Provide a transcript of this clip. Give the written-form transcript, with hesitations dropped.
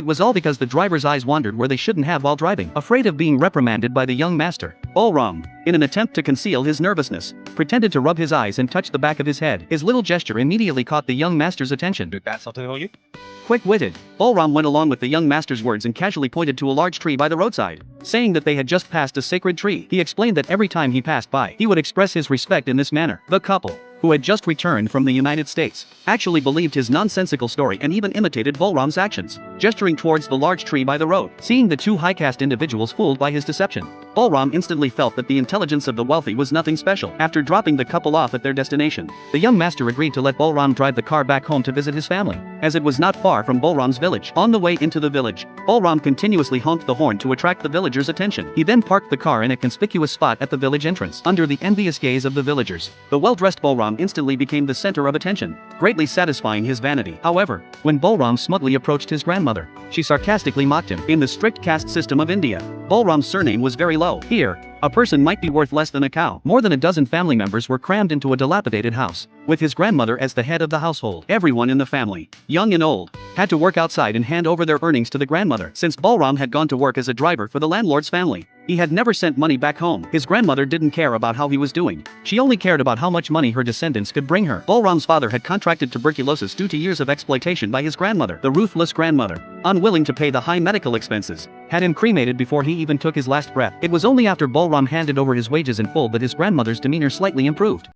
was all because the driver's eyes wandered where they shouldn't have while driving. Afraid of being reprimanded by the young master, Balram, in an attempt to conceal his nervousness, pretended to rub his eyes and touch the back of his head. His little gesture immediately caught the young master's attention. That's something on you? Quick-witted, Balram went along with the young master's words and casually pointed to a large tree by the roadside, saying that they had just passed a sacred tree. He explained that every time he passed by, he would express his respect in this manner. The couple, who had just returned from the United States, actually believed his nonsensical story and even imitated Balram's actions, gesturing towards the large tree by the road. Seeing the two high-caste individuals fooled by his deception, Balram instantly felt that the intelligence of the wealthy was nothing special. After dropping the couple off at their destination, the young master agreed to let Balram drive the car back home to visit his family, as it was not far from Balram's village. On the way into the village, Balram continuously honked the horn to attract the villagers' attention. He then parked the car in a conspicuous spot at the village entrance. Under the envious gaze of the villagers, the well-dressed Balram instantly became the center of attention, greatly satisfying his vanity. However, when Balram smugly approached his grandmother, she sarcastically mocked him. In the strict caste system of India, Balram's surname was very low. Here, a person might be worth less than a cow. More than a dozen family members were crammed into a dilapidated house, with his grandmother as the head of the household. Everyone in the family, young and old, had to work outside and hand over their earnings to the grandmother. Since Balram had gone to work as a driver for the landlord's family, he had never sent money back home. His grandmother didn't care about how he was doing. She only cared about how much money her descendants could bring her. Balram's father had contracted tuberculosis due to years of exploitation by his grandmother. The ruthless grandmother, unwilling to pay the high medical expenses, had him cremated before he even took his last breath. It was only after Balram handed over his wages in full that his grandmother's demeanor slightly improved.